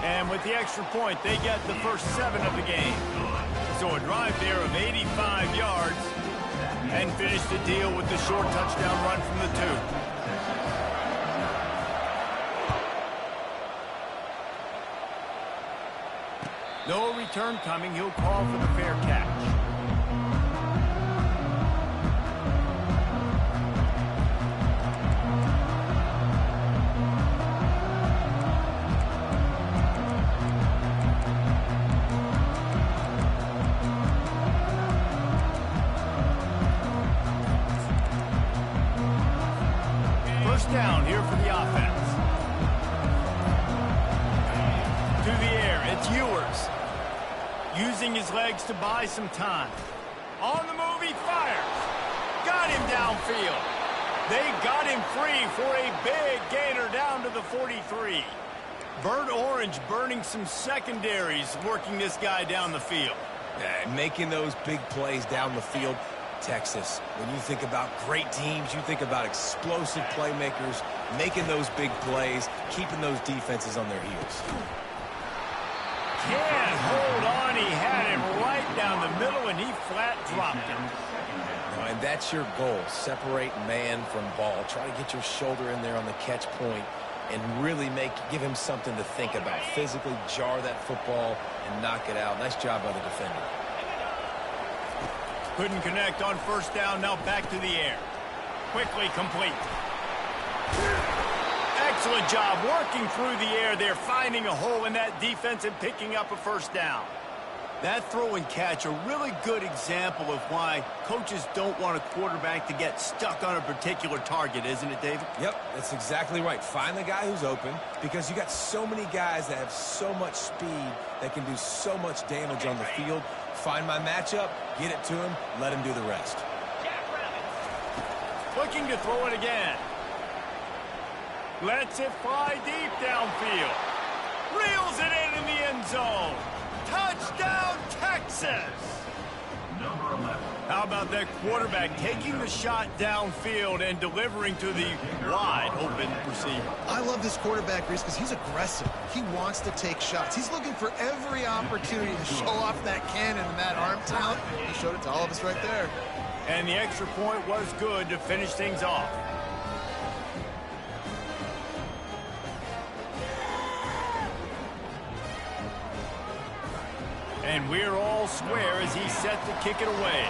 And with the extra point, they get the first 7 of the game. So a drive there of 85 yards and finish the deal with the short touchdown run from the 2. No return coming. He'll call for the fair catch. First down here for the offense. To the air, it's Ewers. Using his legs to buy some time. On the move, he fires. Got him downfield. They got him free for a big gainer down to the 43. Burnt Orange burning some secondaries, working this guy down the field. Yeah, making those big plays down the field. Texas, when you think about great teams, you think about explosive playmakers, making those big plays, keeping those defenses on their heels. Can't hold on. He had him right down the middle, and he flat dropped him. And that's your goal. Separate man from ball. Try to get your shoulder in there on the catch point and really give him something to think about. Physically jar that football and knock it out. Nice job by the defender. Couldn't connect on first down. Now back to the air. Quickly complete. Excellent job working through the air there, finding a hole in that defense and picking up a first down. That throw and catch, a really good example of why coaches don't want a quarterback to get stuck on a particular target, isn't it, David? Yep, that's exactly right. Find the guy who's open, because you got so many guys that have so much speed that can do so much damage on the field. Find my matchup, get it to him, let him do the rest. Looking to throw it again. Lets it fly deep downfield. Reels it in the end zone. Touchdown, Texas! Number 11. How about that quarterback taking the shot downfield and delivering to the wide-open receiver? I love this quarterback, Reese, because he's aggressive. He wants to take shots. He's looking for every opportunity to show off that cannon and that arm talent. He showed it to all of us right there. And the extra point was good to finish things off. And we're all square as he's set to kick it away.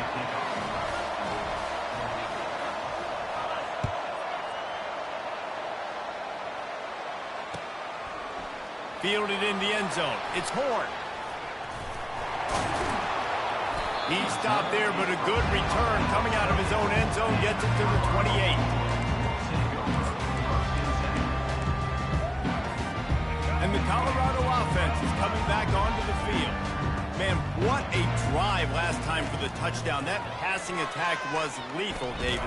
Fielded in the end zone. It's Horn. He stopped there, but a good return coming out of his own end zone gets it to the 28. And the Colorado offense is coming back onto the field. Man, what a drive last time for the touchdown. That passing attack was lethal, David.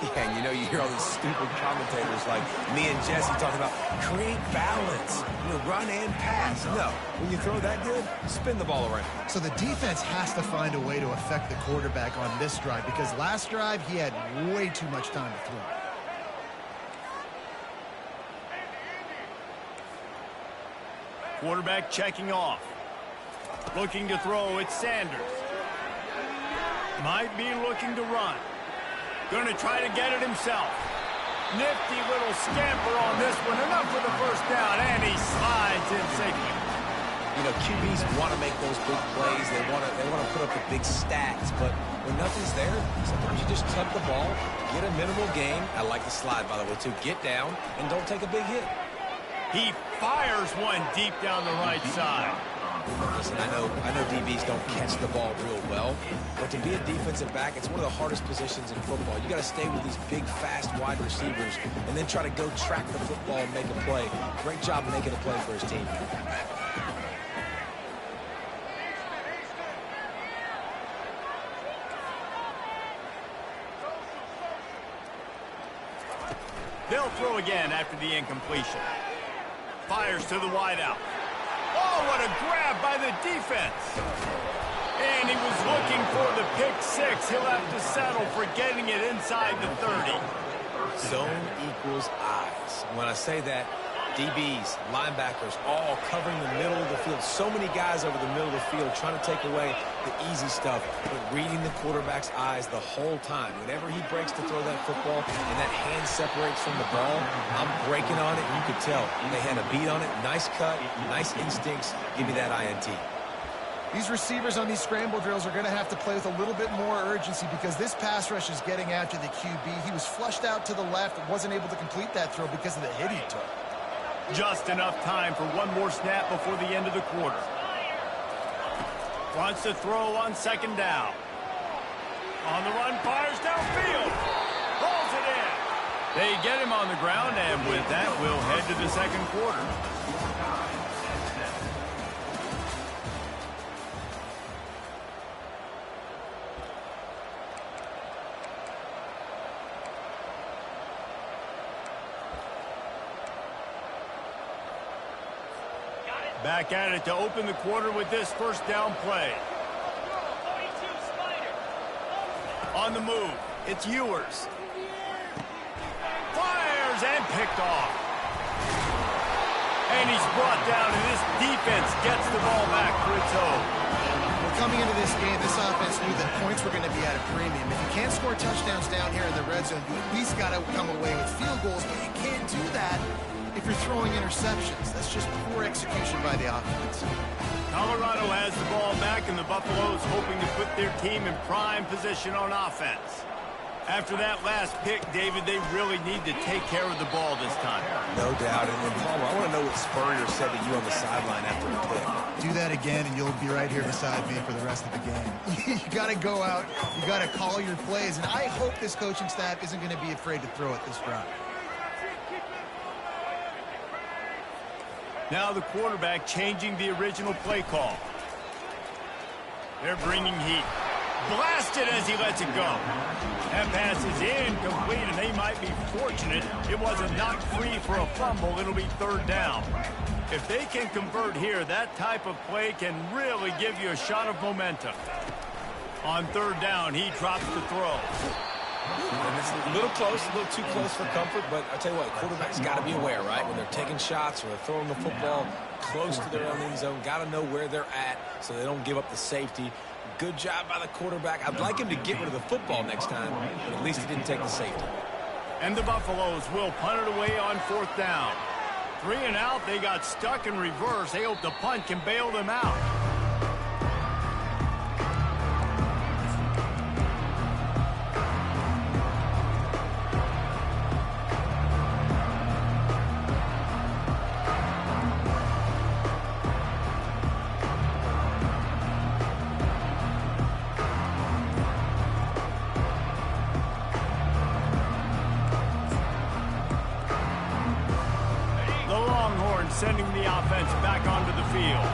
Yeah, and you hear all these stupid commentators like me and Jesse talking about create balance, run and pass. No, when you throw that good, spin the ball around. So the defense has to find a way to affect the quarterback on this drive, because last drive he had way too much time to throw. Quarterback checking off. Looking to throw, it's Sanders. Might be looking to run. Going to try to get it himself. Nifty little scamper on this one. Enough for the first down, and he slides in safely. QBs want to make those big plays. They want to put up the big stats, but when nothing's there, sometimes you just tuck the ball, get a minimal gain. I like the slide, by the way, too. Get down and don't take a big hit. He fires one deep down the right side. Listen, I know DBs don't catch the ball real well, but to be a defensive back, it's one of the hardest positions in football. You got to stay with these big, fast, wide receivers and then try to go track the football and make a play. Great job making a play for his team. They'll throw again after the incompletion. Fires to the wideout. Oh, what a grab by the defense. And he was looking for the pick six. He'll have to settle for getting it inside the 30. Zone equals eyes. When I say that, DBs, linebackers, all covering the middle of the field. So many guys over the middle of the field trying to take away the easy stuff, but reading the quarterback's eyes the whole time. Whenever he breaks to throw that football and that hand separates from the ball, I'm breaking on it, and you could tell. They had a beat on it. Nice cut, nice instincts. Give me that INT. These receivers on these scramble drills are going to have to play with a little bit more urgency because this pass rush is getting after the QB. He was flushed out to the left and wasn't able to complete that throw because of the hit he took. Just enough time for one more snap before the end of the quarter. Wants to throw on second down. On the run, fires downfield. Rolls it in. They get him on the ground, and with that, we'll head to the second quarter. Back at it to open the quarter with this first down play. On the move, it's Ewers. Fires and picked off. And he's brought down, and this defense gets the ball back for its own. Well, coming into this game, this offense knew that points were going to be at a premium. If you can't score touchdowns down here in the red zone, you at least got to come away with field goals, but you can't do that if you're throwing interceptions. That's just poor execution by the offense. Colorado has the ball back, and the Buffaloes hoping to put their team in prime position on offense. After that last pick, David, they really need to take care of the ball this time. No doubt. And Palmer, I want to know what Spurrier said to you on the sideline after the pick. Do that again, and you'll be right here beside me for the rest of the game. You got to go out. You got to call your plays, and I hope this coaching staff isn't going to be afraid to throw it this drive. Now the quarterback changing the original play call. They're bringing heat. Blasted as he lets it go. That pass is incomplete, and they might be fortunate it wasn't knocked free for a fumble. It'll be third down. If they can convert here, that type of play can really give you a shot of momentum. On third down, he drops the throw. And it's a little close, a little too close for comfort, but I tell you what, quarterback's got to be aware, right? When they're taking shots or they're throwing the football close to their own end zone, got to know where they're at so they don't give up the safety. Good job by the quarterback. I'd like him to get rid of the football next time, but at least he didn't take the safety. And the Buffaloes will punt it away on fourth down. 3 and out, they got stuck in reverse. They hope the punt can bail them out. Sending the offense back onto the field.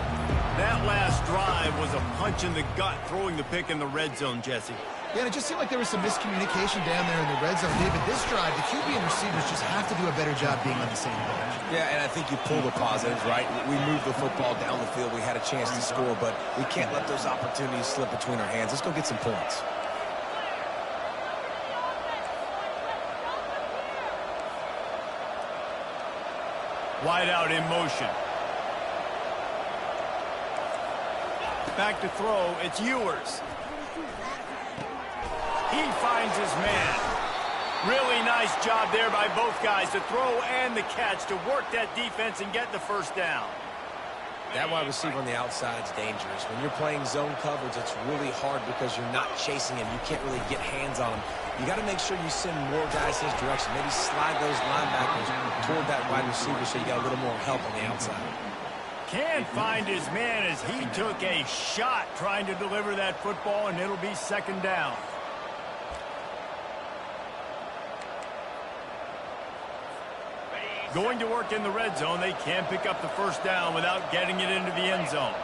That last drive was a punch in the gut, throwing the pick in the red zone, Jesse. Yeah, and it just seemed like there was some miscommunication down there in the red zone, David. This drive, the QB and receivers just have to do a better job being on the same page. Yeah, and I think you pull the positives, right? We moved the football down the field. We had a chance to score, but we can't let those opportunities slip between our hands. Let's go get some points. Wide out in motion. Back to throw, it's Ewers. He finds his man. Really nice job there by both guys, the throw and the catch, to work that defense and get the first down. That wide receiver on the outside is dangerous. When you're playing zone coverage, it's really hard because you're not chasing him. You can't really get hands on him. You got to make sure you send more guys his direction. Maybe slide those linebackers toward that wide receiver so you got a little more help on the outside. Can't find his man as he took a shot trying to deliver that football, and it'll be second down. Going to work in the red zone, they can't pick up the first down without getting it into the end zone.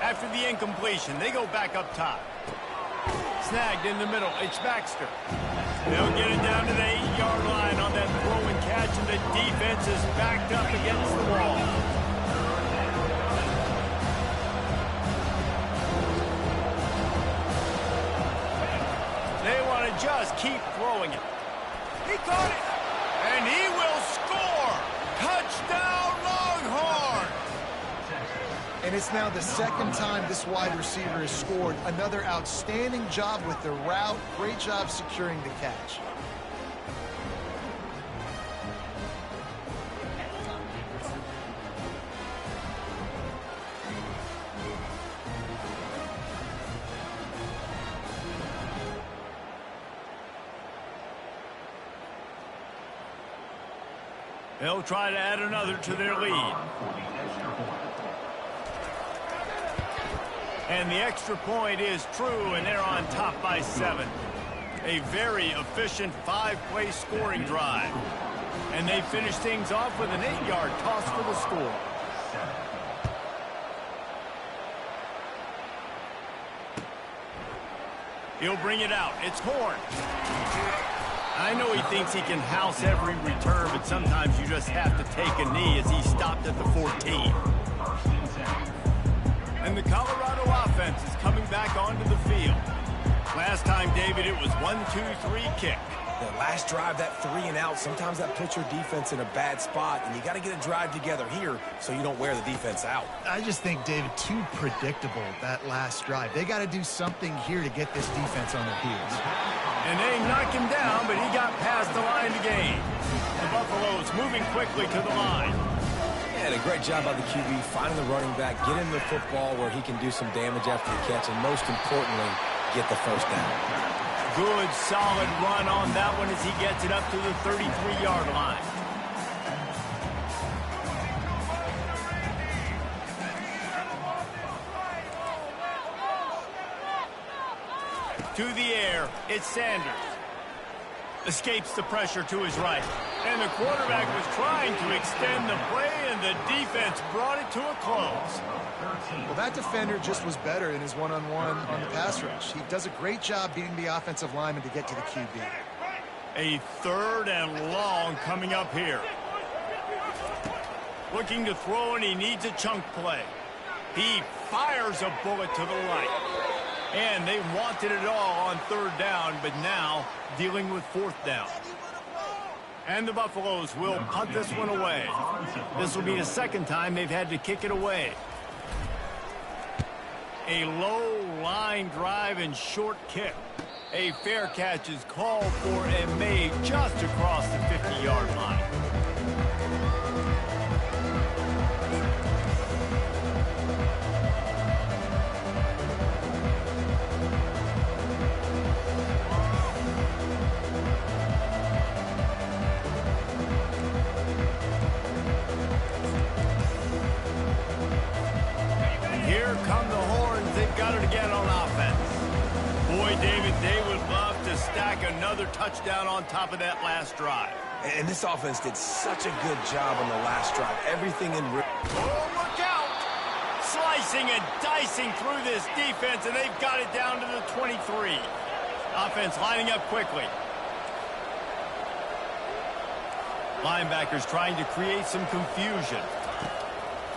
After the incompletion, they go back up top. Snagged in the middle, it's Baxter. They'll get it down to the 8-yard line on that throw and catch, and the defense is backed up against the wall. They want to just keep throwing it. He caught it, and he will score. Touchdown! And it's now the second time this wide receiver has scored. Another outstanding job with the route. Great job securing the catch. They'll try to add another to their lead. And the extra point is true, and they're on top by 7. A very efficient 5-play scoring drive. And they finish things off with an 8-yard toss for the score. He'll bring it out. It's Horn. I know he thinks he can house every return, but sometimes you just have to take a knee as he stopped at the 14. And the Colorado offense is coming back onto the field. Last time, David, it was 1-2-3 kick. The last drive, that 3 and out, sometimes that puts your defense in a bad spot, and you got to get a drive together here so you don't wear the defense out. I just think, David, too predictable, that last drive. They got to do something here to get this defense on their heels. And they knocked him down, but he got past the line to gain. The Buffaloes moving quickly to the line. And a great job by the QB finding the running back, get him the football where he can do some damage after the catch, and most importantly, get the first down. Good, solid run on that one as he gets it up to the 33-yard line. To the air, it's Sanders. Escapes the pressure to his right. And the quarterback was trying to extend the play, and the defense brought it to a close. Well, that defender just was better in his one-on-one on the pass rush. He does a great job beating the offensive lineman to get to the QB. A 3rd and long coming up here. Looking to throw, and he needs a chunk play. He fires a bullet to the right. And they wanted it all on 3rd down, but now dealing with 4th down. And the Buffaloes will punt this one away. This will be the 2nd time they've had to kick it away. A low line drive and short kick. A fair catch is called for and made just across the 50-yard line. Here come the horns. They've got it again on offense. Boy, David, they would love to stack another touchdown on top of that last drive. And this offense did such a good job on the last drive. Everything in... Oh, look out! Slicing and dicing through this defense, and they've got it down to the 23. Offense lining up quickly. Linebackers trying to create some confusion.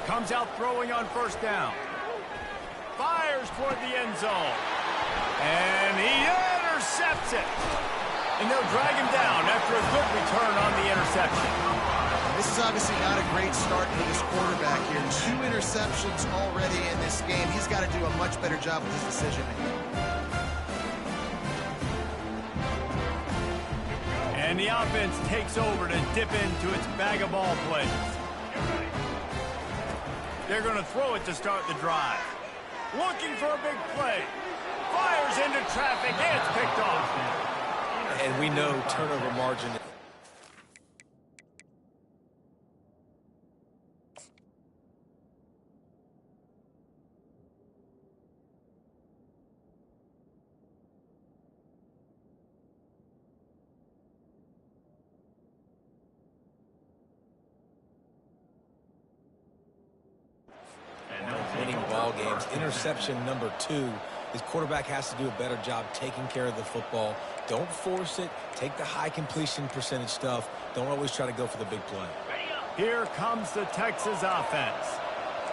Comes out throwing on 1st down. Fires toward the end zone. And he intercepts it. And they'll drag him down after a good return on the interception. This is obviously not a great start for this quarterback here. 2 interceptions already in this game. He's got to do a much better job with his decision-making. And the offense takes over to dip into its bag of ball plays. They're going to throw it to start the drive. Looking for a big play. Fires into traffic, and it's picked off. And we know turnover margin. Winning ball games. Interception number 2. His quarterback has to do a better job taking care of the football. Don't force it. Take the high completion percentage stuff. Don't always try to go for the big play. Here comes the Texas offense.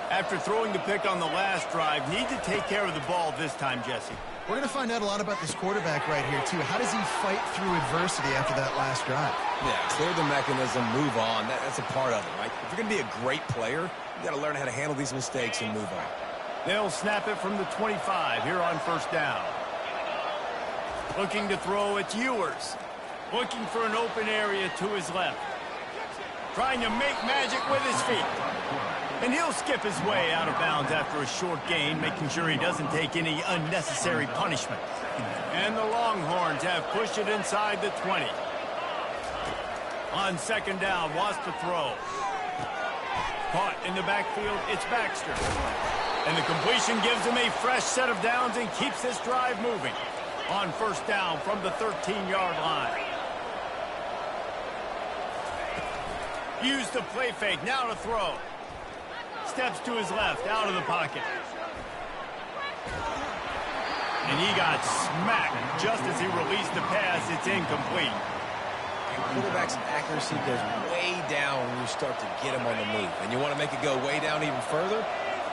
After throwing the pick on the last drive, need to take care of the ball this time, Jesse. We're going to find out a lot about this quarterback right here, too. How does he fight through adversity after that last drive? Yeah, clear the mechanism, move on. That's a part of it, right? If you're going to be a great player, you You got to learn how to handle these mistakes and move on. They'll snap it from the 25 here on first down. Looking to throw, it's Ewers. Looking for an open area to his left. Trying to make magic with his feet. And he'll skip his way out of bounds after a short gain, making sure he doesn't take any unnecessary punishment. And the Longhorns have pushed it inside the 20. On second down, wants to throw. Caught in the backfield, it's Baxter. And the completion gives him a fresh set of downs and keeps this drive moving. On first down from the 13-yard line. Use the play fake, now to throw. Steps to his left, out of the pocket. And he got smacked just as he released the pass. It's incomplete. Quarterback's accuracy goes way down when you start to get him on the move. And you want to make it go way down even further?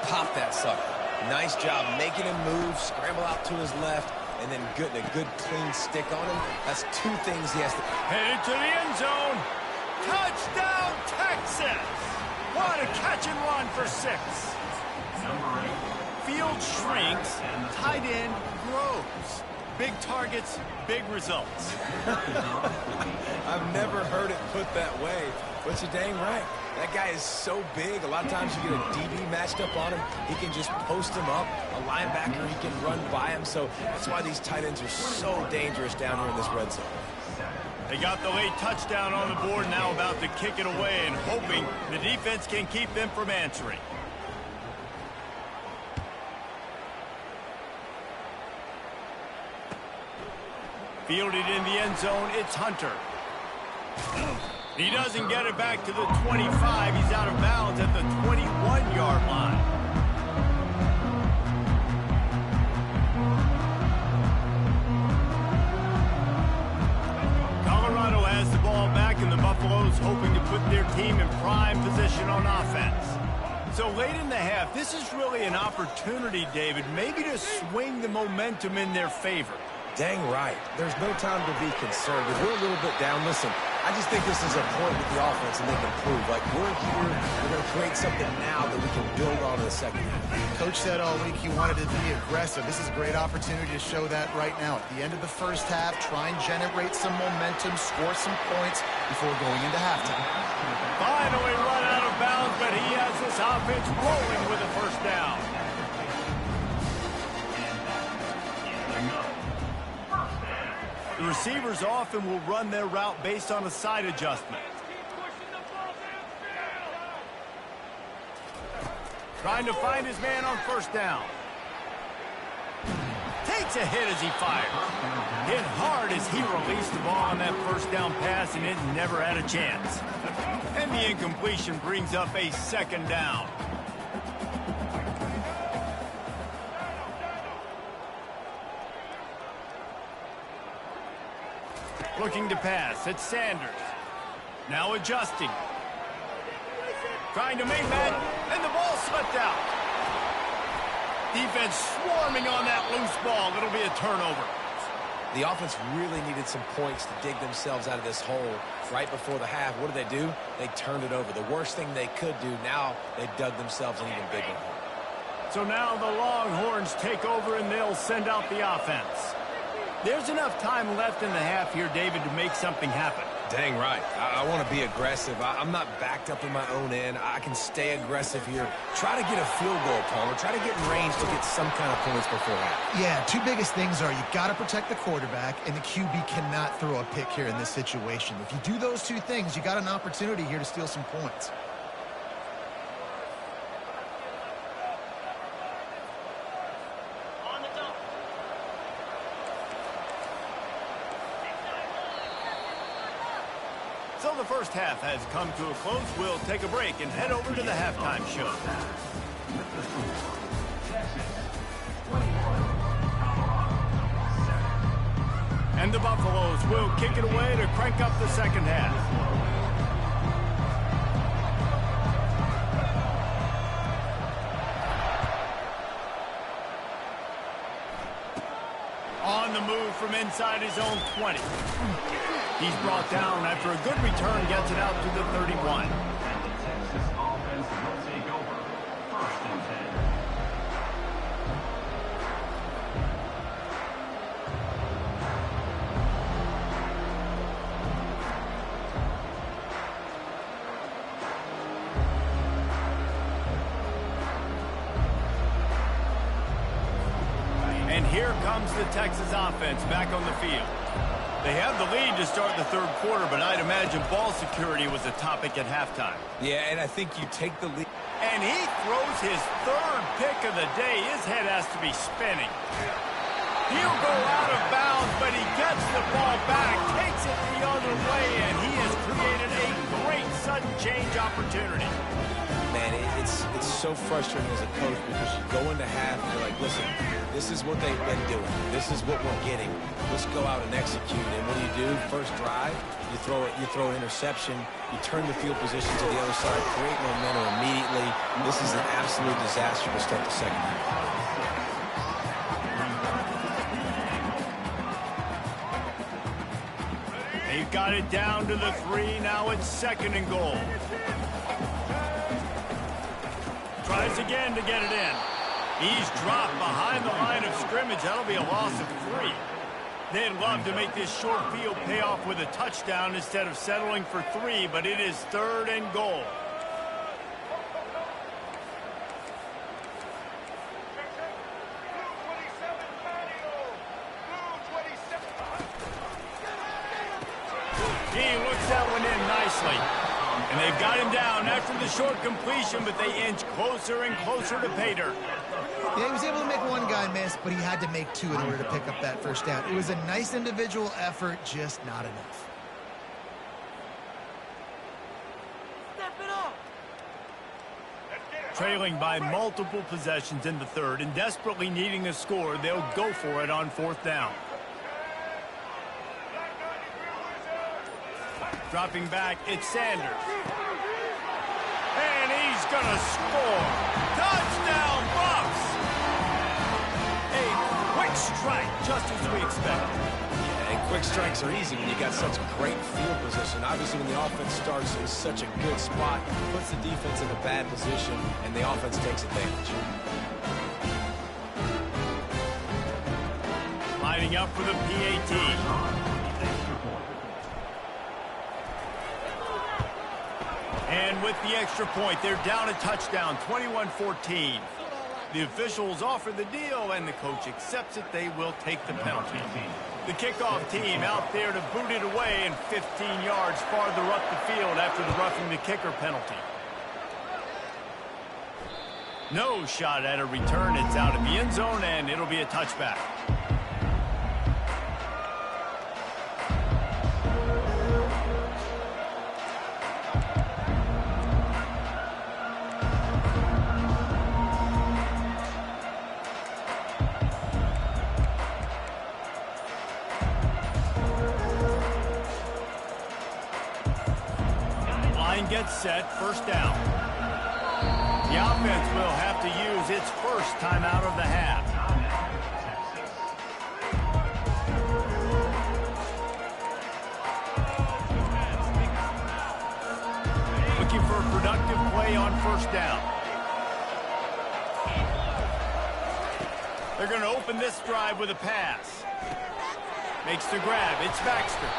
Pop that sucker. Nice job making him move, scramble out to his left, and then getting a good clean stick on him. That's two things he has to... Headed to the end zone. Touchdown, Texas! What a catch and run for 6. Field shrinks, tight end grows. Big targets, big results. I've never heard it put that way, but you're dang right. That guy is so big, a lot of times you get a DB matched up on him. He can just post him up. A linebacker, he can run by him. So that's why these tight ends are so dangerous down here in this red zone. They got the late touchdown on the board, now about to kick it away and hoping the defense can keep them from answering. Fielded in the end zone, it's Hunter. He doesn't get it back to the 25. He's out of bounds at the 21-yard line. Colorado has the ball back, and the Buffaloes hoping to put their team in prime position on offense. So late in the half, this is really an opportunity, David, maybe to swing the momentum in their favor. Dang right. There's no time to be concerned. If we're a little bit down, listen, I just think this is a point with the offense and they can prove. Like, we're here, we're going to create something now that we can build on in the second half. Coach said all week he wanted to be aggressive. This is a great opportunity to show that right now. At the end of the first half, try and generate some momentum, score some points before going into halftime. Finally run out of bounds, but he has this offense rolling with a first down. The receivers often will run their route based on a side adjustment. Trying to find his man on first down. Takes a hit as he fires. Hit hard as he released the ball on that first down pass, and it never had a chance. And the incompletion brings up a second down. Looking to pass, it's Sanders. Now adjusting. Trying to make that, and the ball slipped out. Defense swarming on that loose ball. It'll be a turnover. The offense really needed some points to dig themselves out of this hole right before the half. What did they do? They turned it over. The worst thing they could do, now they dug themselves an even bigger hole. So now the Longhorns take over, and they'll send out the offense. There's enough time left in the half here, David, to make something happen. Dang right. I want to be aggressive. I'm not backed up in my own end. I can stay aggressive here. Try to get a field goal, Palmer. Try to get in range to get some kind of points before half. Yeah, two biggest things are you got to protect the quarterback, and the QB cannot throw a pick here in this situation. If you do those two things, you got an opportunity here to steal some points. So the first half has come to a close. We'll take a break and head over to the halftime show. And the Buffaloes will kick it away to crank up the second half. On the move from inside his own 20. He's brought down after a good return, gets it out to the 31. And the Texas offense will take over here comes the Texas offense back on the field. They have the lead to start the third quarter, but I'd imagine ball security was a topic at halftime. Yeah, and I think you take the lead. And he throws his third pick of the day. His head has to be spinning. He'll go out of bounds, but he gets the ball back, takes it the other way, and he has created a great sudden change opportunity. Man, it's so frustrating as a coach because you go into half and you're like, listen, this is what they've been doing. This is what we're getting. Let's go out and execute. And what do? First drive, you throw an interception, you turn the field position to the other side, create momentum immediately. This is an absolute disaster to start the second half. They've got it down to the 3. Now it's 2nd and goal. Tries again to get it in. He's dropped behind the line of scrimmage. That'll be a loss of 3. They'd love to make this short field pay off with a touchdown instead of settling for 3, but it is 3rd and goal. He looks that one in nicely. And they've got him down after the short completion, but they inch closer and closer to pay dirt. Yeah, he was able to make one guy miss, but he had to make 2 in order to pick up that first down. It was a nice individual effort, just not enough. Step it up. Trailing by multiple possessions in the 3rd and desperately needing a score, they'll go for it on 4th down. Dropping back, it's Sanders. And he's going to score. Touchdown, Bucks! A quick strike, just as we expected. Yeah, and quick strikes are easy when you got such great field position. Obviously, when the offense starts in such a good spot, puts the defense in a bad position, and the offense takes advantage. Lining up for the PAT. And with the extra point, they're down a touchdown, 21-14. The officials offer the deal, and the coach accepts it. They will take the penalty. The kickoff team out there to boot it away and 15 yards farther up the field after the roughing the kicker penalty. No shot at a return. It's out of the end zone, and it'll be a touchback. Gets set, 1st down. The offense will have to use its first timeout of the half. Looking for a productive play on 1st down. They're going to open this drive with a pass. Makes the grab. It's Baxter.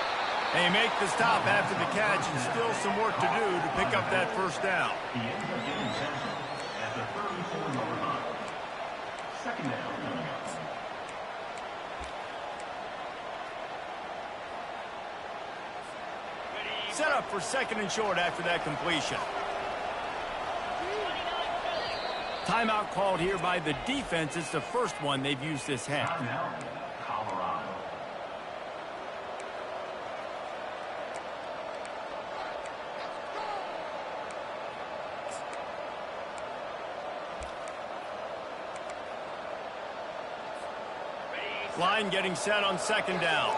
They make the stop after the catch, and still some work to do to pick up that 1st down. Set up for 2nd and short after that completion. Timeout called here by the defense. It's the first one they've used this half. Line getting set on 2nd down.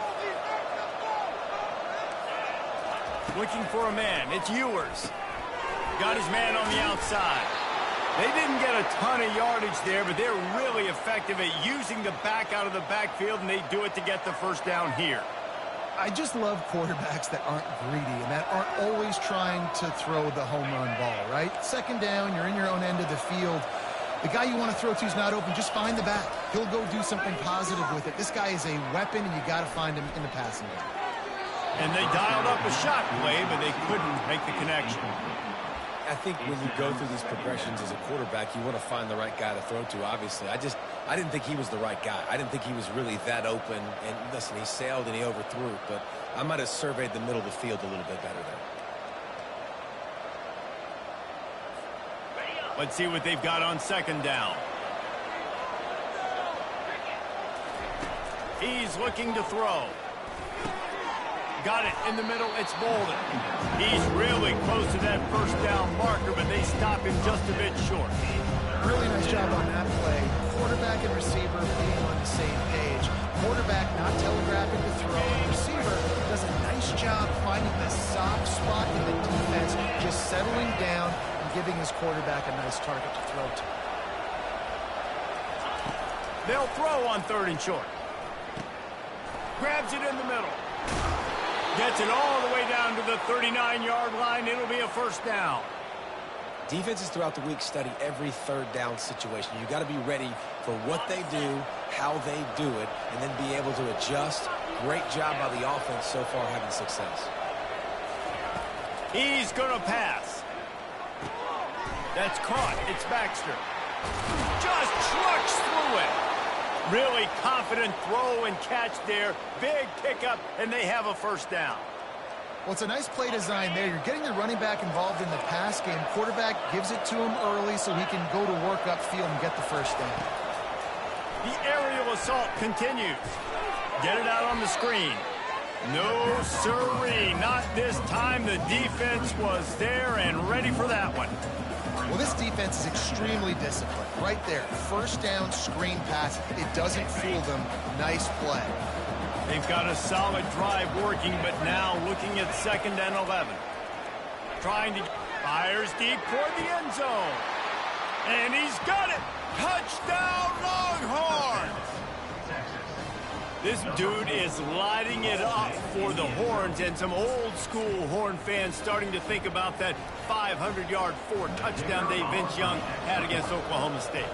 Looking for a man. It's Ewers. Got his man on the outside. They didn't get a ton of yardage there, but they're really effective at using the back out of the backfield, and they do it to get the 1st down here. I just love quarterbacks that aren't greedy and that aren't always trying to throw the home run ball, right? 2nd down, you're in your own end of the field. The guy you want to throw to is not open. Just find the back. He'll go do something positive with it. This guy is a weapon, and you got to find him in the passing game. And they dialed up a shot play, but they couldn't make the connection. I think when you go through these progressions as a quarterback, you want to find the right guy to throw to, obviously. I didn't think he was the right guy. I didn't think he was really that open. And listen, he sailed and he overthrew, but I might have surveyed the middle of the field a little bit better there. Let's see what they've got on second down. He's looking to throw. Got it in the middle. It's Bolden. He's really close to that first down marker, but they stop him just a bit short. Really nice job on that play. Quarterback and receiver being on the same page. Quarterback not telegraphing the throw. And receiver does a nice job finding the soft spot in the defense, just settling down and giving his quarterback a nice target to throw to. They'll throw on 3rd and short. Grabs it in the middle. Gets it all the way down to the 39-yard line. It'll be a first down. Defenses throughout the week study every 3rd down situation. You got to be ready for what they do, how they do it, and then be able to adjust. Great job by the offense so far having success. He's going to pass. That's caught. It's Baxter. Just trucks through it. Really confident throw and catch there. Big pickup, and they have a first down. Well, it's a nice play design there. You're getting the running back involved in the pass game. Quarterback gives it to him early so he can go to work upfield and get the first down. The aerial assault continues. Get it out on the screen. No siree, not this time. The defense was there and ready for that one. Well, this defense is extremely disciplined. Right there, first down screen pass. It doesn't fool them. Nice play. They've got a solid drive working, but now looking at 2nd and 11. Trying to fires deep toward the end zone. And he's got it. Touchdown, Longhorns! This dude is lighting it up for the Horns, and some old-school Horn fans starting to think about that 500-yard 4-touchdown day Vince Young had against Oklahoma State.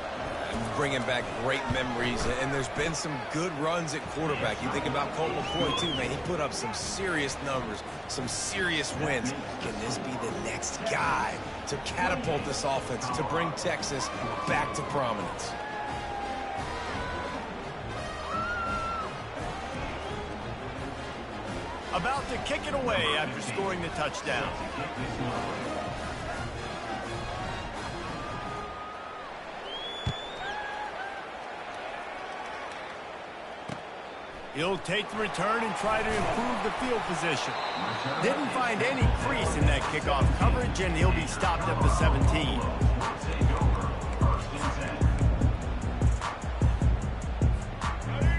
Bringing back great memories, and there's been some good runs at quarterback. You think about Colt McCoy, too, man. He put up some serious numbers, some serious wins. Can this be the next guy to catapult this offense, to bring Texas back to prominence? About to kick it away after scoring the touchdown. He'll take the return and try to improve the field position. Didn't find any crease in that kickoff coverage, and he'll be stopped at the 17.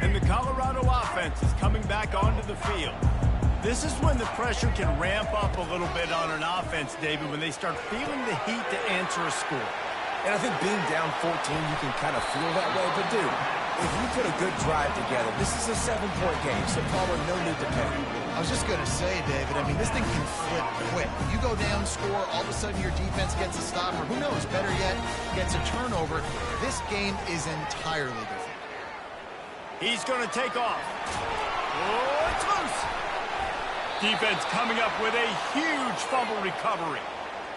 And the Colorado offense is coming back onto the field. This is when the pressure can ramp up a little bit on an offense, David, when they start feeling the heat to answer a score. And I think being down 14, you can kind of feel that way. But, dude, if you put a good drive together, this is a 7-point game, so Palmer, no need to panic. I was just going to say, David, I mean, this thing can flip quick. You go down, score, all of a sudden your defense gets a stop, or who knows, better yet, gets a turnover. This game is entirely different. He's going to take off. Oh, it's loose. Defense coming up with a huge fumble recovery.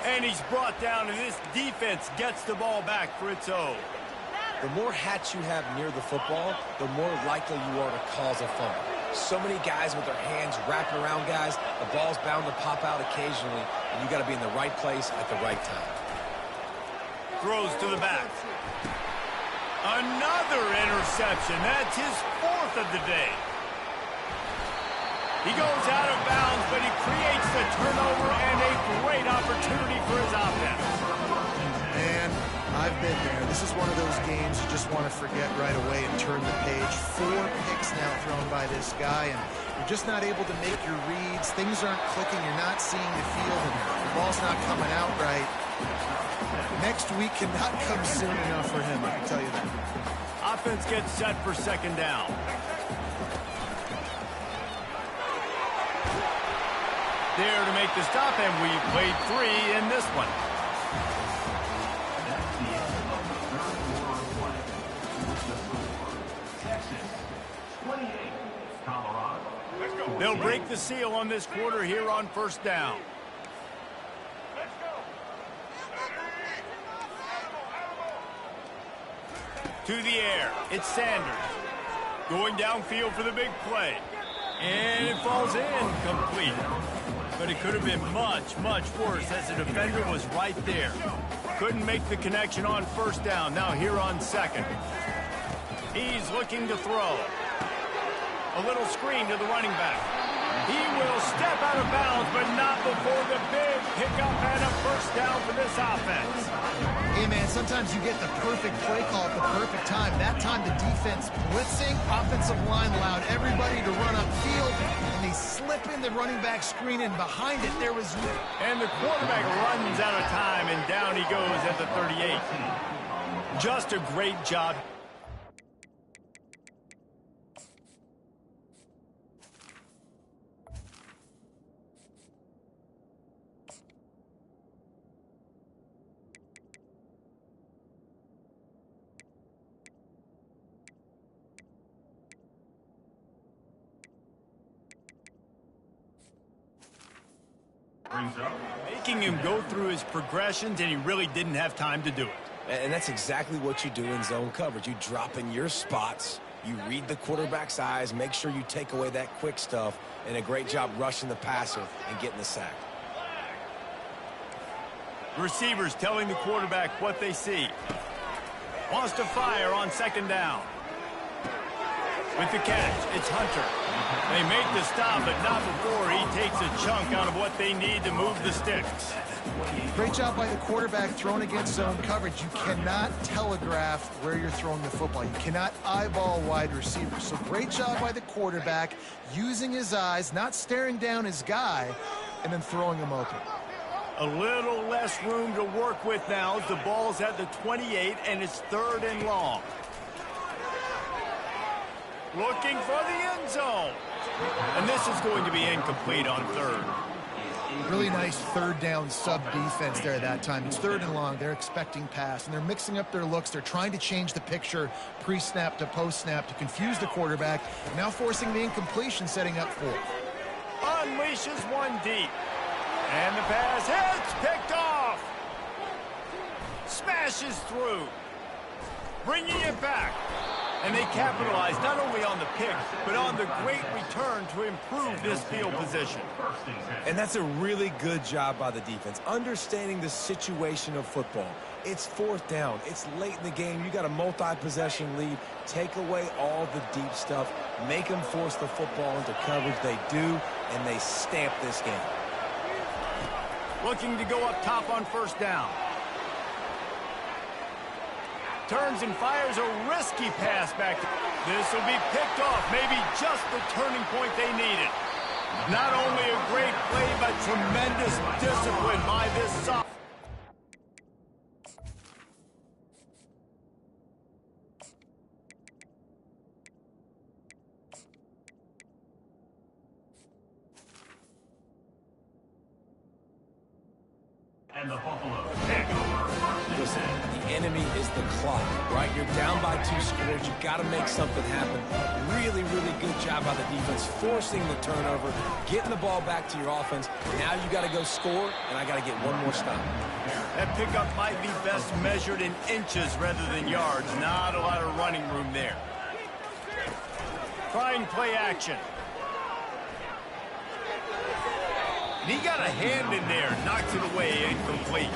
And he's brought down, and this defense gets the ball back for its own. The more hats you have near the football, the more likely you are to cause a fumble. So many guys with their hands wrapping around guys, the ball's bound to pop out occasionally, and you got to be in the right place at the right time. Throws to the back. Another interception. That's his 4th of the day. He goes out of bounds, but he creates the turnover and a great opportunity for his offense. Man, I've been there. This is one of those games you just want to forget right away and turn the page. 4 picks now thrown by this guy, and you're just not able to make your reads. Things aren't clicking. You're not seeing the field, and the ball's not coming out right. Next week cannot come soon enough for him, I can tell you that. Offense gets set for 2nd down. There to make the stop, and we played 3 in this one. They'll break the seal on this quarter here on 1st down. To the air, it's Sanders. Going downfield for the big play. And it falls incomplete. But it could have been much, much worse as the defender was right there. Couldn't make the connection on first down. Now here on second. He's looking to throw. A little screen to the running back. He will step out of bounds, but not before the big pickup and a first down for this offense. Hey, man, sometimes you get the perfect play call at the perfect time. That time the defense blitzing, offensive line allowed everybody to run upfield, and they slip in the running back screen, and behind it there was... And the quarterback runs out of time, and down he goes at the 38. Just a great job. Making him go through his progressions, and he really didn't have time to do it. And that's exactly what you do in zone coverage. You drop in your spots, you read the quarterback's eyes, make sure you take away that quick stuff, and a great job rushing the passer and getting the sack. Receivers telling the quarterback what they see. Wants to fire on second down. With the catch, it's Hunter. They make the stop, but not before he takes a chunk out of what they need to move the sticks. Great job by the quarterback throwing against zone coverage. You cannot telegraph where you're throwing the football. You cannot eyeball wide receivers. So great job by the quarterback using his eyes, not staring down his guy, and then throwing him open. A little less room to work with now as the ball's at the 28, and it's 3rd and long. Looking for the end zone. And this is going to be incomplete on 3rd. Really nice 3rd down sub defense there that time. It's 3rd and long. They're expecting pass, and they're mixing up their looks. They're trying to change the picture pre-snap to post-snap to confuse the quarterback. Now forcing the incompletion, setting up 4th. Unleashes one deep. And the pass hits, picked off. Smashes through. Bringing it back. And they capitalize not only on the pick, but on the great return to improve this field position. And that's a really good job by the defense, understanding the situation of football. It's 4th down. It's late in the game. You got a multi-possession lead. Take away all the deep stuff. Make them force the football into coverage. They do, and they stamp this game. Looking to go up top on first down. Turns and fires a risky pass back. This will be picked off. Maybe just the turning point they needed. Not only a great play, but tremendous discipline by this side. And the Buffalo pick over 1st and Listen, 10. the enemy is the clock, right? You're down by 2 scores. You got to make something happen. Really, really good job by the defense, forcing the turnover, getting the ball back to your offense. Now you got to go score, and I got to get one more stop. That pickup might be best measured in inches rather than yards. Not a lot of running room there. Trying play action. And he got a hand in there, knocks it away, incomplete.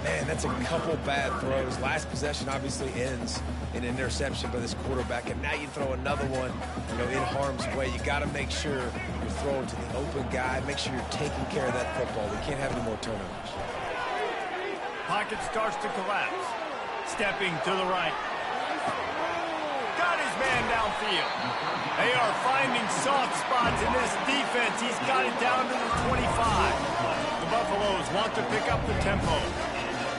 Man, that's a couple bad throws. Last possession obviously ends in an interception by this quarterback, and now you throw another one, in harm's way. You got to make sure you're throwing to the open guy. Make sure you're taking care of that football. We can't have any more turnovers. Pocket starts to collapse. Stepping to the right. Got his man downfield. They are finding soft spots in this defense. He's got it down to the 25. The Buffaloes want to pick up the tempo.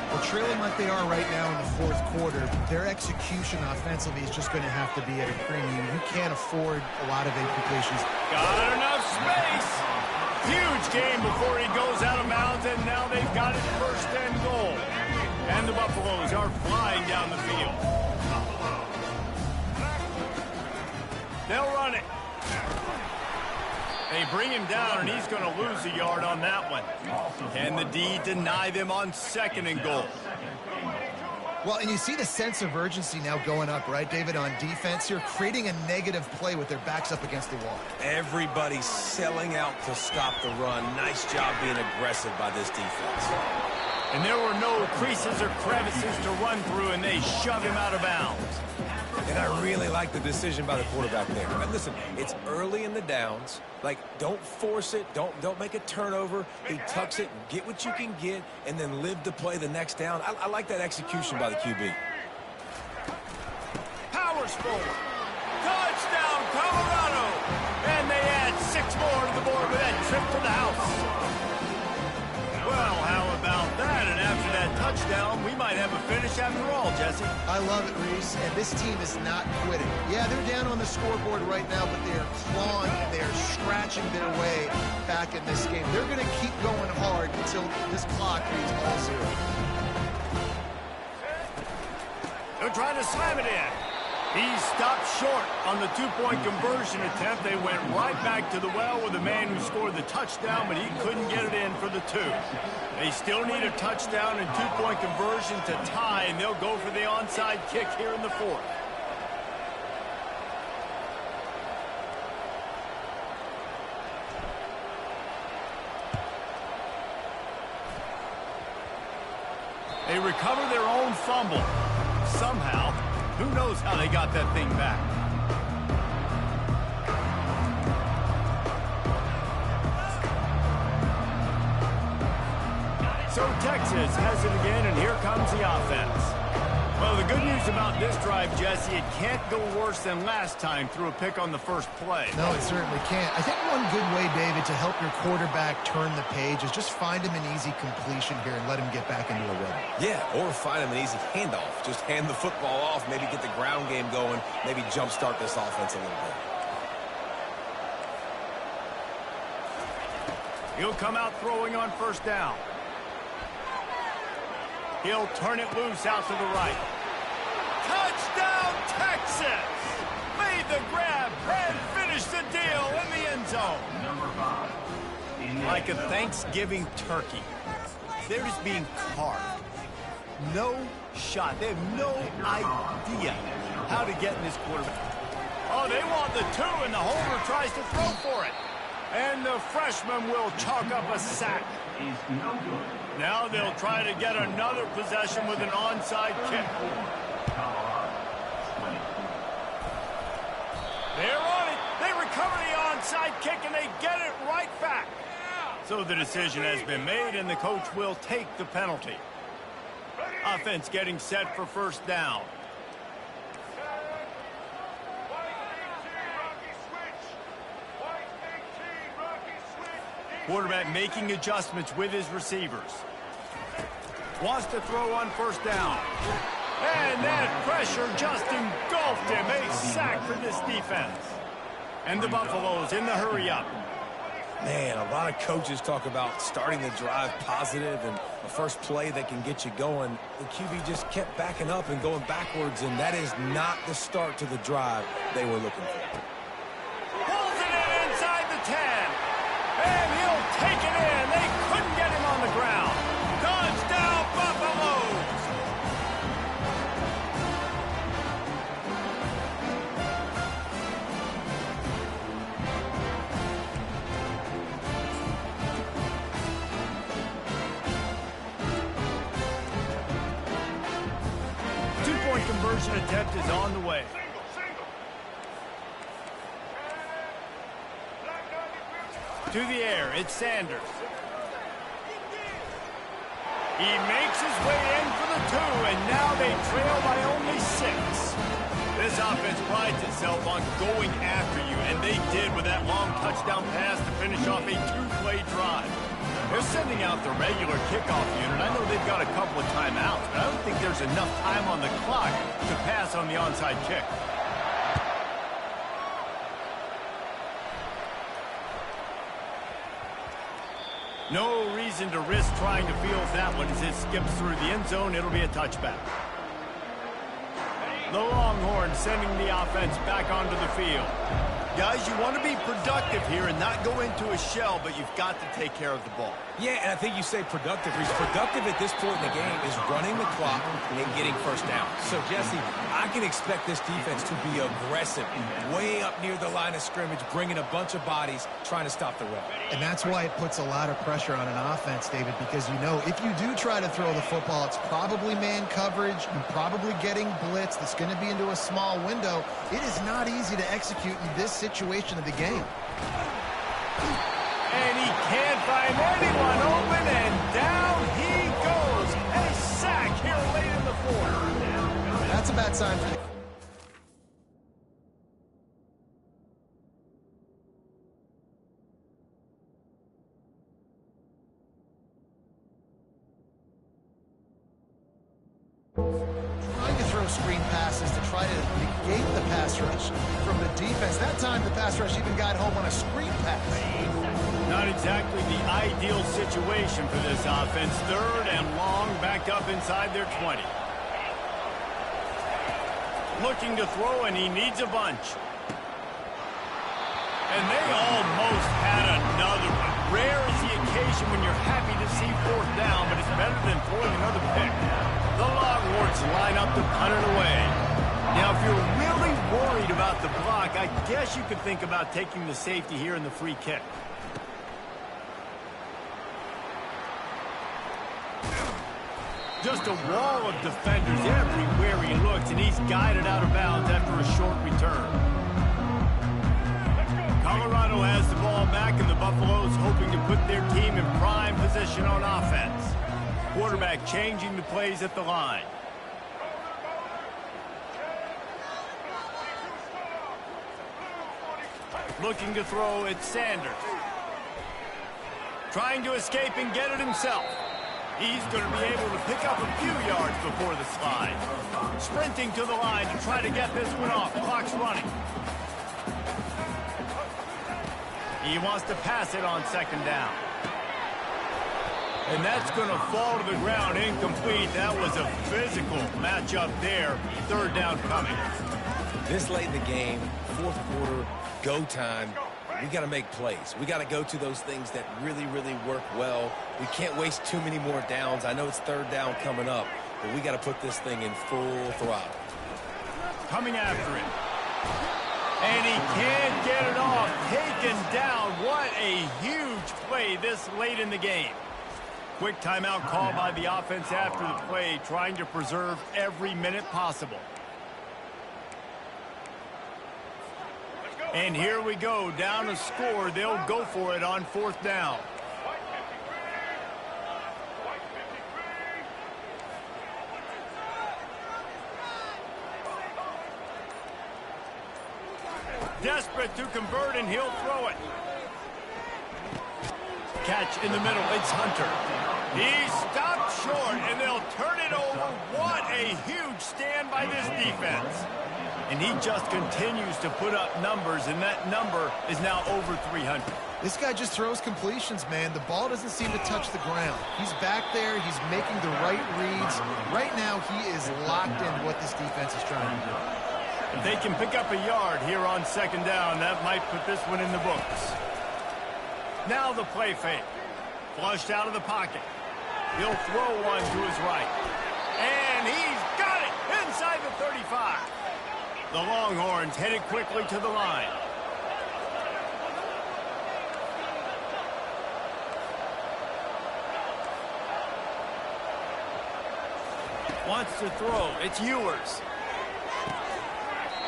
Well, trailing like they are right now in the 4th quarter, their execution offensively is just going to have to be at a premium. You can't afford a lot of implications. Got enough space. Huge game before he goes out of bounds, and now they've got it 1st and goal. And the Buffaloes are flying down the field. They'll run it. They bring him down, and he's going to lose a yard on that one. Can the D deny them on 2nd and goal? Well, and you see the sense of urgency now going up, right, David, on defense here, creating a negative play with their backs up against the wall. Everybody's selling out to stop the run. Nice job being aggressive by this defense. And there were no creases or crevices to run through, and they shoved him out of bounds. And I really like the decision by the quarterback there. But listen, it's early in the downs. Like, don't force it. Don't make a turnover. He tucks it, get what you can get, and then live to play the next down. I like that execution by the QB. Powers forward. Touchdown, Colorado. And they add 6 more to the board with that trip to the house. Well, how about that? And after that touchdown, we might have a finish after all, Jesse. I love it, Reese, and this team is not quitting. Yeah, they're down on the scoreboard right now, but they are clawing and they are scratching their way back in this game. They're going to keep going hard until this clock reads all 0. They're trying to slam it in. He stopped short on the 2-point conversion attempt. They went right back to the well with the man who scored the touchdown, but he couldn't get it in for the 2. They still need a touchdown and 2-point conversion to tie, and they'll go for the onside kick here in the 4th. They recover their own fumble. Somehow. Who knows how they got that thing back? So Texas has it again, and here comes the offense. Well, the good news about this drive, Jesse, it can't go worse than last time through a pick on the first play. No, it certainly can't. I think one good way, David, to help your quarterback turn the page is just find him an easy completion here and let him get back into a rhythm. Yeah, or find him an easy handoff. Just hand the football off, maybe get the ground game going, maybe jumpstart this offense a little bit. He'll come out throwing on first down. He'll turn it loose out to the right. Touchdown, Texas! Made the grab and finished the deal in the end zone. Number 5. Like a Thanksgiving turkey. They're just being carved. No shot. They have no idea how to get in this quarterback. Oh, they want the 2, and the holder tries to throw for it. And the freshman will chalk up a sack. Is no good. Now they'll try to get another possession with an onside kick. They're on it. They recover the onside kick, and they get it right back. So the decision has been made, and the coach will take the penalty. Offense getting set for first down. Quarterback making adjustments with his receivers. Wants to throw on first down. And that pressure just engulfed him. A sack for this defense. And the Buffaloes in the hurry up. Man, a lot of coaches talk about starting the drive positive and the first play that can get you going. The QB just kept backing up and going backwards, and that is not the start to the drive they were looking for. Pulls it in inside the 10. And he'll take it in. They couldn't get him on the ground. Touchdown, Buffaloes! Two-point conversion attempt is on the way. To the air, it's Sanders. He makes his way in for the 2, and now they trail by only 6. This offense prides itself on going after you, and they did with that long touchdown pass to finish off a 2-play drive. They're sending out the regular kickoff unit. I know they've got a couple of timeouts, but I don't think there's enough time on the clock to pass on the onside kick. No reason to risk trying to field that one as it skips through the end zone. It'll be a touchback. The Longhorns sending the offense back onto the field. Guys, you want to be productive here and not go into a shell, but you've got to take care of the ball. Yeah, and I think you say productive. He's productive at this point in the game is running the clock and getting first down. So, Jesse, I can expect this defense to be aggressive, way up near the line of scrimmage, bringing a bunch of bodies, trying to stop the run. And that's why it puts a lot of pressure on an offense, David, because you know if you do try to throw the football, it's probably man coverage. You're probably getting blitz. That's going to be into a small window. It is not easy to execute in this situation of the game. And he can't find anyone open, and down he goes. A sack here late in the fourth. That's a bad sign for the... Trying to throw screen passes to try to negate the pass rush from the defense. That time the pass rush even got home on a screen pass. Not exactly the ideal situation for this offense. Third and long, backed up inside their 20. Looking to throw, and he needs a bunch. And they almost had another one. Rare is the occasion when you're happy to see fourth down, but it's better than throwing another pick. The Longhorns line up to punt it away. Now, if you're really worried about the block, I guess you could think about taking the safety here in the free kick. Just a wall of defenders everywhere he looks, and he's guided out of bounds after a short return. Colorado has the ball back, and the Buffaloes hoping to put their team in prime position on offense. Quarterback changing the plays at the line. Looking to throw, it's Sanders. Trying to escape and get it himself. He's going to be able to pick up a few yards before the slide. Sprinting to the line to try to get this one off. Clock's running. He wants to pass it on second down. And that's going to fall to the ground incomplete. That was a physical matchup there. Third down coming. This late in the game, fourth quarter, go time. We got to make plays. We got to go to those things that really, really work well. We can't waste too many more downs. I know it's third down coming up, but we got to put this thing in full throttle. Coming after it. And he can't get it off. Taken down. What a huge play this late in the game. Quick timeout call by the offense after the play, trying to preserve every minute possible. And here we go, down a score. They'll go for it on fourth down. Desperate to convert, and he'll throw it. Catch in the middle, it's Hunter. He stopped short, and they'll turn it over. What a huge stand by this defense. And he just continues to put up numbers, and that number is now over 300. This guy just throws completions, man. The ball doesn't seem to touch the ground. He's back there. He's making the right reads. Right now, he is locked into what this defense is trying to do. If they can pick up a yard here on second down, that might put this one in the books. Now the play fake. Flushed out of the pocket. He'll throw one to his right. And he's got it inside the 35. The Longhorns headed quickly to the line. Wants to throw. It's Ewers.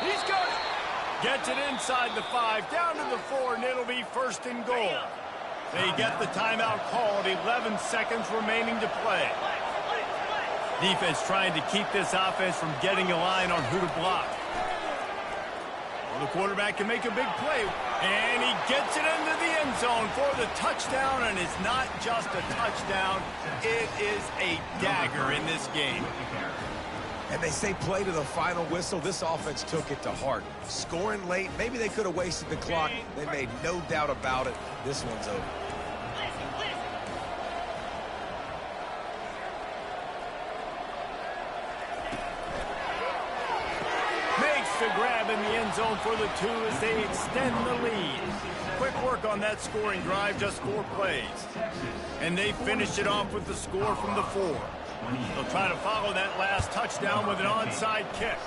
He's got it. Gets it inside the 5, down to the 4, and it'll be first and goal. They get the timeout called, 11 seconds remaining to play. Defense trying to keep this offense from getting a line on who to block. Well, the quarterback can make a big play, and he gets it into the end zone for the touchdown, and it's not just a touchdown, it is a dagger in this game. And they say play to the final whistle. This offense took it to heart. Scoring late, maybe they could have wasted the clock. They made no doubt about it. This one's over. to grab in the end zone for the 2 as they extend the lead. Quick work on that scoring drive, just 4 plays. And they finished it off with the score from the 4. They'll try to follow that last touchdown with an onside kick.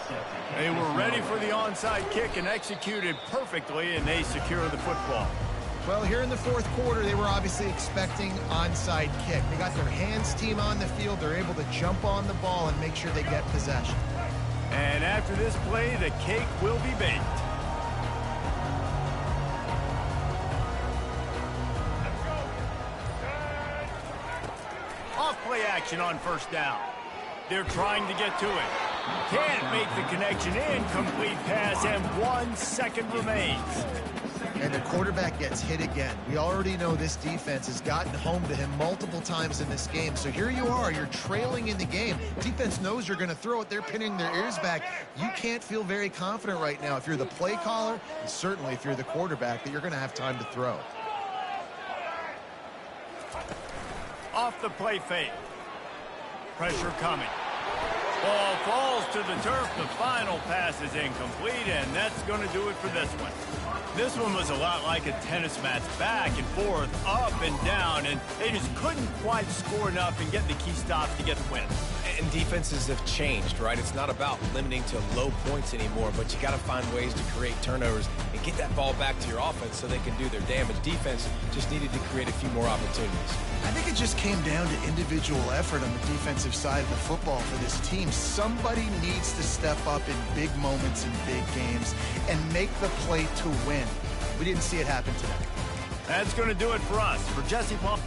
They were ready for the onside kick and executed perfectly, and they secure the football. Well, here in the fourth quarter, they were obviously expecting onside kick. They got their hands team on the field. They're able to jump on the ball and make sure they get possession. And after this play, the cake will be baked. Off-play action on first down. They're trying to get to it. Can't make the connection. Incomplete pass, and 1 second remains. And the quarterback gets hit again. We already know this defense has gotten home to him multiple times in this game. So here you are, you're trailing in the game. Defense knows you're going to throw it. They're pinning their ears back. You can't feel very confident right now if you're the play caller, and certainly if you're the quarterback, that you're going to have time to throw. Off the play fake. Pressure coming. Ball falls to the turf. The final pass is incomplete, and that's going to do it for this one. This one was a lot like a tennis match, back and forth, up and down, and they just couldn't quite score enough and get the key stops to get the win. And defenses have changed, right? It's not about limiting to low points anymore, but you got to find ways to create turnovers and get that ball back to your offense so they can do their damage. Defense just needed to create a few more opportunities. I think it just came down to individual effort on the defensive side of the football for this team. Somebody needs to step up in big moments in big games and make the play to win. We didn't see it happen today. That's going to do it for us. For Jesse Paul.